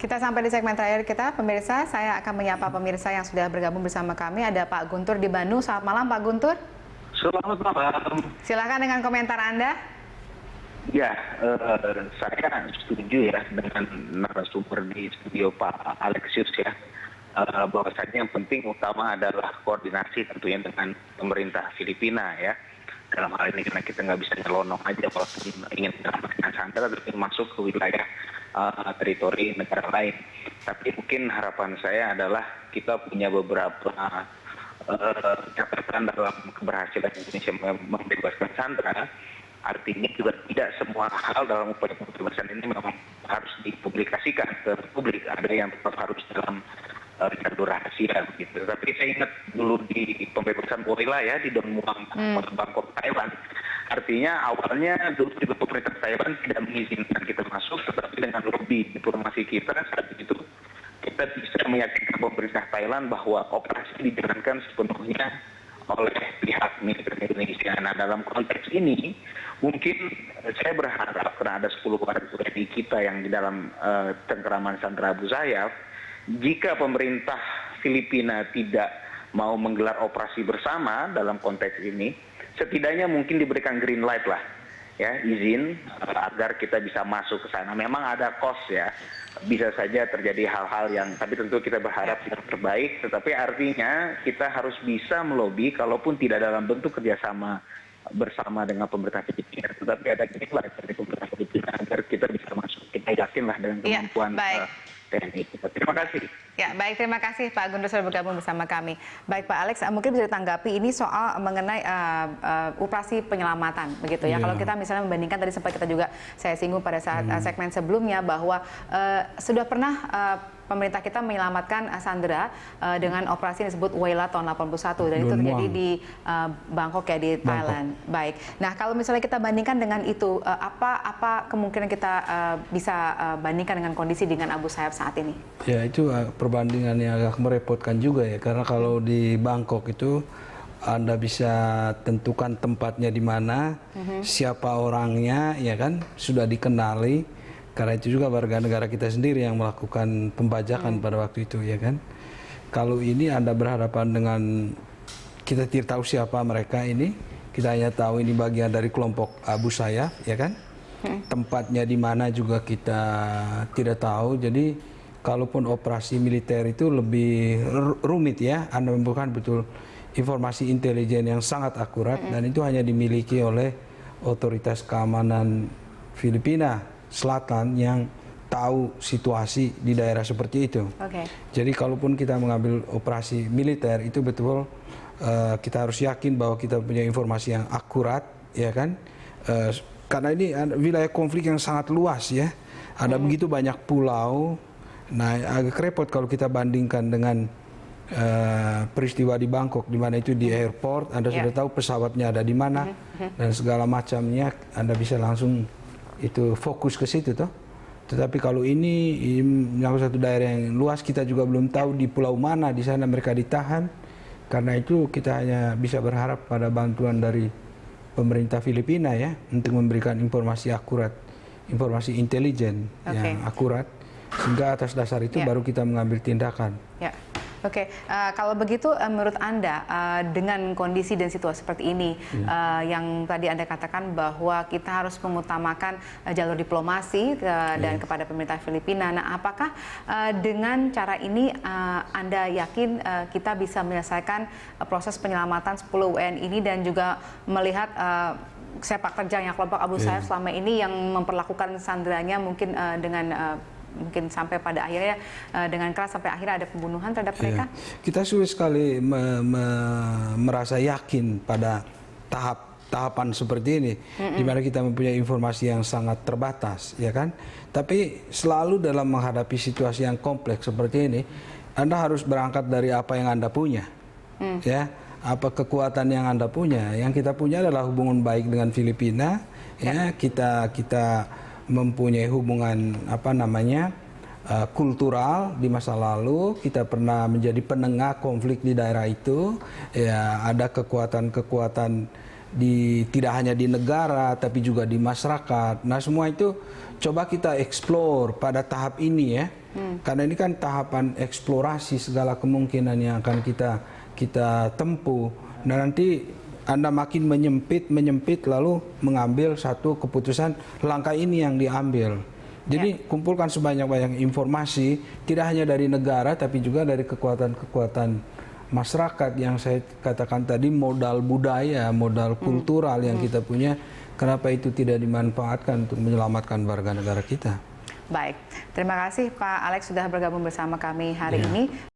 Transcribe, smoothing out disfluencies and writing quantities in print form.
Kita sampai di segmen terakhir kita, pemirsa. Saya akan menyapa pemirsa yang sudah bergabung bersama kami. Ada Pak Guntur di Bandung. Selamat malam, Pak Guntur. Selamat malam. Silakan dengan komentar Anda. Ya, saya setuju ya dengan narasumber di studio Pak Alexius ya. Bahwasanya yang penting utama adalah koordinasi tentunya dengan pemerintah Filipina ya. Dalam hal ini karena kita nggak bisa nyelonong aja walaupun ingin menyelamatkan sandera tapi masuk ke wilayah teritori negara lain. Tapi mungkin harapan saya adalah kita punya beberapa catatan dalam keberhasilan Indonesia membebaskan sandera. Artinya juga tidak semua hal dalam upaya pembebasan ini memang harus dipublikasikan ke publik. Ada yang tetap harus dalam jalur rahasia begitu. Tapi saya ingat dulu di pembebasan Boila ya di Don Muang, Bangkok, Thailand. Artinya awalnya dulu juga pemerintah Thailand tidak mengizinkan kita masuk, tetapi dengan lobby diplomasi kita saat itu kita bisa meyakinkan pemerintah Thailand bahwa operasi dijalankan sepenuhnya oleh pihak militer Indonesia. Nah dalam konteks ini mungkin saya berharap karena ada 10 warga WNI kita yang di dalam cengkeraman sandera Abu Sayyaf, jika pemerintah Filipina tidak mau menggelar operasi bersama dalam konteks ini, setidaknya mungkin diberikan green light lah, ya izin agar kita bisa masuk ke sana. Memang ada cost ya, bisa saja terjadi hal-hal yang, tapi tentu kita berharap yang terbaik. Tetapi artinya kita harus bisa melobi, kalaupun tidak dalam bentuk kerjasama bersama dengan pemerintah Filipina, tetapi ada green light dari pemerintah Filipina agar kita bisa masuk. Kita yakinlah dengan kemampuan TNI. Terima kasih. Ya, baik, terima kasih Pak Guntur sudah bergabung bersama kami. Baik Pak Alex, mungkin bisa ditanggapi ini soal mengenai operasi penyelamatan begitu ya. Kalau kita misalnya membandingkan tadi sempat kita juga saya singgung pada saat segmen sebelumnya bahwa sudah pernah pemerintah kita menyelamatkan sandera dengan operasi yang disebut Whaler tahun 81 dan itu terjadi di Bangkok ya, di Thailand. Baik. Nah, kalau misalnya kita bandingkan dengan itu, apa kemungkinan kita bisa bandingkan dengan kondisi dengan Abu Sayyaf saat ini? Ya, itu perbandingan yang agak merepotkan juga ya, karena kalau di Bangkok itu Anda bisa tentukan tempatnya di mana, siapa orangnya, ya kan, sudah dikenali. Karena itu juga warga negara kita sendiri yang melakukan pembajakan pada waktu itu, ya kan. Kalau ini Anda berhadapan dengan, kita tidak tahu siapa mereka ini, kita hanya tahu ini bagian dari kelompok Abu Sayyaf, ya kan. Tempatnya di mana juga kita tidak tahu. Jadi kalaupun operasi militer itu lebih rumit ya, Anda membutuhkan betul informasi intelijen yang sangat akurat dan itu hanya dimiliki oleh otoritas keamanan Filipina Selatan yang tahu situasi di daerah seperti itu. Jadi kalaupun kita mengambil operasi militer itu betul kita harus yakin bahwa kita punya informasi yang akurat, ya kan? Karena ini wilayah konflik yang sangat luas ya. Ada begitu banyak pulau. Nah, agak repot kalau kita bandingkan dengan peristiwa di Bangkok, di mana itu di airport, Anda sudah tahu pesawatnya ada di mana dan segala macamnya, Anda bisa langsung itu fokus ke situ toh. Tetapi kalau ini satu daerah yang luas, kita juga belum tahu di pulau mana di sana mereka ditahan. Karena itu kita hanya bisa berharap pada bantuan dari pemerintah Filipina ya untuk memberikan informasi akurat, informasi intelijen yang akurat. Sehingga atas dasar itu baru kita mengambil tindakan. Kalau begitu menurut Anda dengan kondisi dan situasi seperti ini yang tadi Anda katakan bahwa kita harus mengutamakan jalur diplomasi dan kepada pemerintah Filipina. Nah, apakah dengan cara ini Anda yakin kita bisa menyelesaikan proses penyelamatan 10 WNI ini dan juga melihat sepak terjangnya kelompok Abu Sayyaf selama ini yang memperlakukan sanderanya mungkin dengan mungkin sampai pada akhirnya dengan keras sampai akhirnya ada pembunuhan terhadap mereka? Kita sulit sekali merasa yakin pada tahapan seperti ini, di mana kita mempunyai informasi yang sangat terbatas, ya kan? Tapi selalu dalam menghadapi situasi yang kompleks seperti ini, Anda harus berangkat dari apa yang Anda punya, ya. Apa kekuatan yang Anda punya? Yang kita punya adalah hubungan baik dengan Filipina, ya. Kita mempunyai hubungan kultural di masa lalu. Kita pernah menjadi penengah konflik di daerah itu. Ya, ada kekuatan-kekuatan tidak hanya di negara tapi juga di masyarakat. Nah, semua itu coba kita explore pada tahap ini ya. Karena ini kan tahapan eksplorasi segala kemungkinan yang akan kita tempuh. Nah, nanti Anda makin menyempit lalu mengambil satu keputusan, langkah ini yang diambil. Jadi kumpulkan sebanyak-banyak informasi, tidak hanya dari negara tapi juga dari kekuatan-kekuatan masyarakat yang saya katakan tadi, modal budaya, modal kultural yang kita punya. Kenapa itu tidak dimanfaatkan untuk menyelamatkan warga negara kita? Baik, terima kasih Pak Alex sudah bergabung bersama kami hari ini.